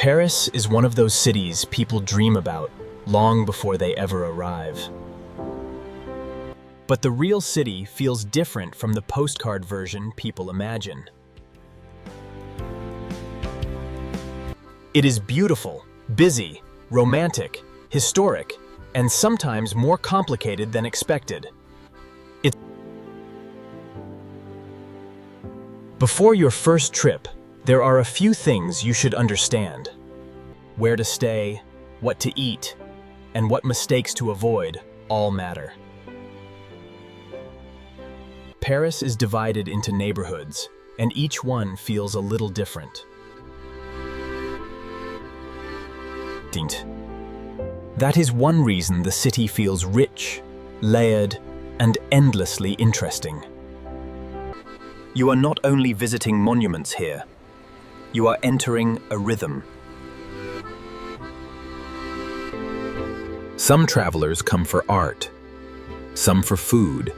Paris is one of those cities people dream about long before they ever arrive. But the real city feels different from the postcard version people imagine. It is beautiful, busy, romantic, historic, and sometimes more complicated than expected. Before your first trip, there are a few things you should understand. Where to stay, what to eat, and what mistakes to avoid all matter. Paris is divided into neighborhoods, and each one feels a little different. That is one reason the city feels rich, layered, and endlessly interesting. You are not only visiting monuments here, you are entering a rhythm. Some travelers come for art, some for food,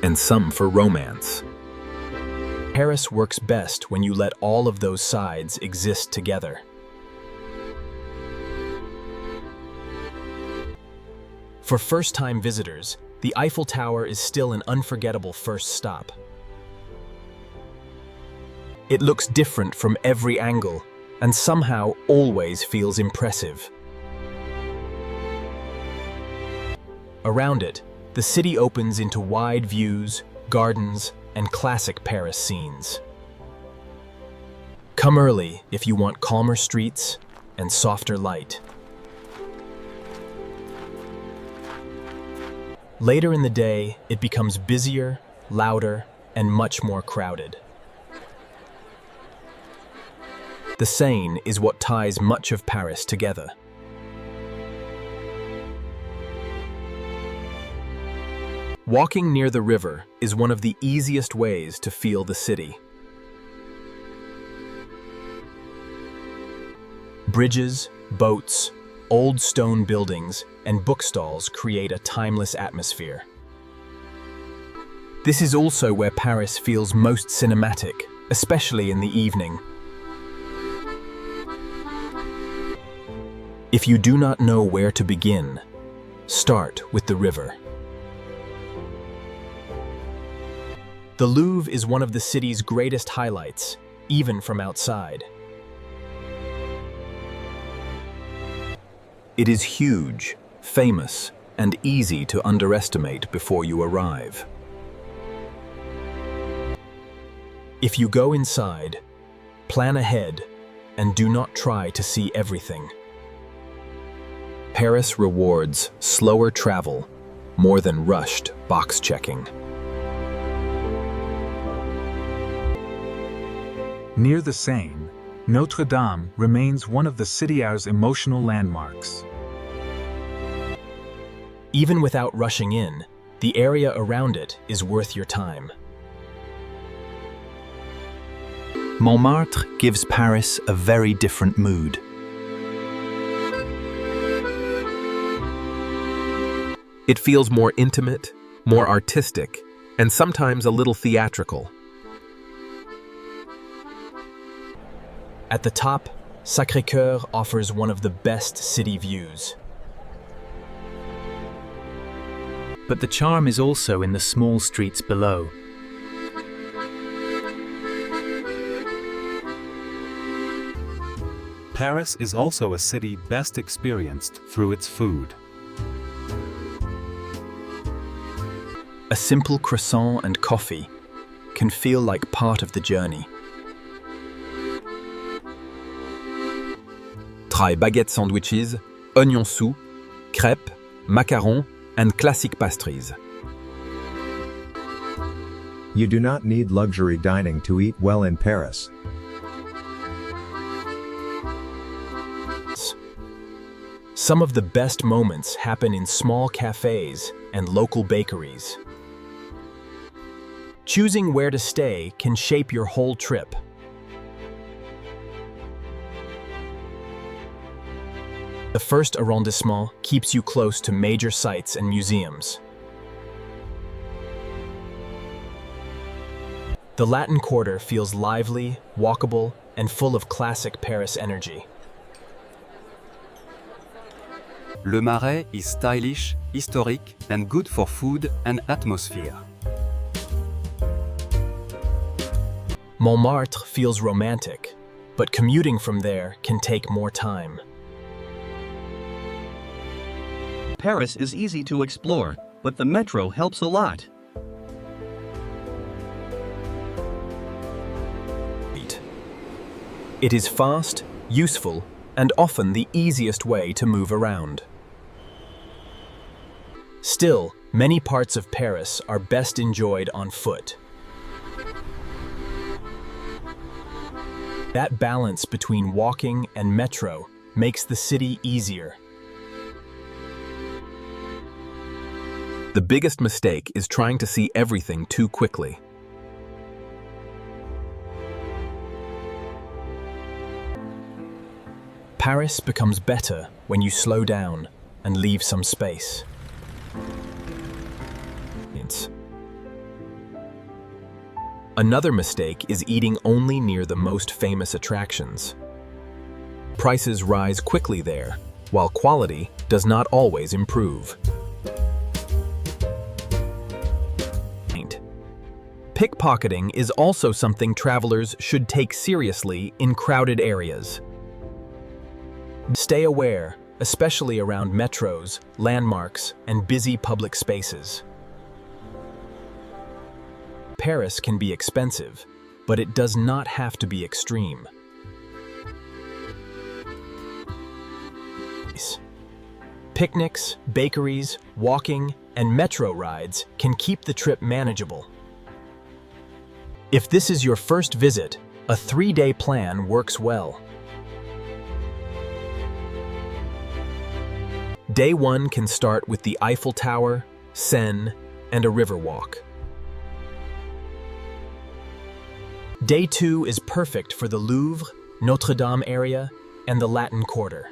and some for romance. Paris works best when you let all of those sides exist together. For first-time visitors, the Eiffel Tower is still an unforgettable first stop. It looks different from every angle, and somehow always feels impressive. Around it, the city opens into wide views, gardens, and classic Paris scenes. Come early if you want calmer streets and softer light. Later in the day, it becomes busier, louder, and much more crowded. The Seine is what ties much of Paris together. Walking near the river is one of the easiest ways to feel the city. Bridges, boats, old stone buildings, and bookstalls create a timeless atmosphere. This is also where Paris feels most cinematic, especially in the evening. If you do not know where to begin, start with the river. The Louvre is one of the city's greatest highlights, even from outside. It is huge, famous, and easy to underestimate before you arrive. If you go inside, plan ahead and do not try to see everything. Paris rewards slower travel more than rushed box checking. Near the Seine, Notre-Dame remains one of the city's emotional landmarks. Even without rushing in, the area around it is worth your time. Montmartre gives Paris a very different mood. It feels more intimate, more artistic, and sometimes a little theatrical. At the top, Sacré-Cœur offers one of the best city views. But the charm is also in the small streets below. Paris is also a city best experienced through its food. A simple croissant and coffee can feel like part of the journey. Try baguette sandwiches, onion soup, crêpes, macarons, and classic pastries. You do not need luxury dining to eat well in Paris. Some of the best moments happen in small cafés and local bakeries. Choosing where to stay can shape your whole trip. The first arrondissement keeps you close to major sites and museums. The Latin Quarter feels lively, walkable, and full of classic Paris energy. Le Marais is stylish, historic, and good for food and atmosphere. Montmartre feels romantic, but commuting from there can take more time. Paris is easy to explore, but the metro helps a lot. It is fast, useful, and often the easiest way to move around. Still, many parts of Paris are best enjoyed on foot. That balance between walking and metro makes the city easier. The biggest mistake is trying to see everything too quickly. Paris becomes better when you slow down and leave some space. Another mistake is eating only near the most famous attractions. Prices rise quickly there, while quality does not always improve. Pickpocketing is also something travelers should take seriously in crowded areas. Stay aware, especially around metros, landmarks, and busy public spaces. Paris can be expensive, but it does not have to be extreme. Picnics, bakeries, walking, and metro rides can keep the trip manageable. If this is your first visit, a 3-day plan works well. Day 1 can start with the Eiffel Tower, Seine, and a river walk. Day 2 is perfect for the Louvre, Notre-Dame area, and the Latin Quarter.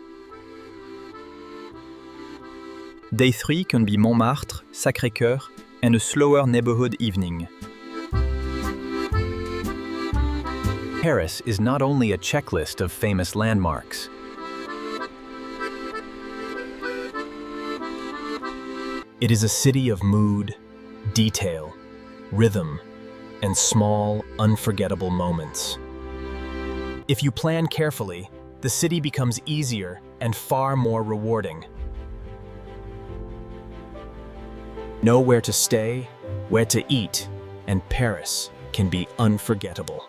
Day 3 can be Montmartre, Sacré-Cœur, and a slower neighborhood evening. Paris is not only a checklist of famous landmarks. It is a city of mood, detail, rhythm, and small, unforgettable moments. If you plan carefully, the city becomes easier and far more rewarding. Know where to stay, where to eat, and Paris can be unforgettable.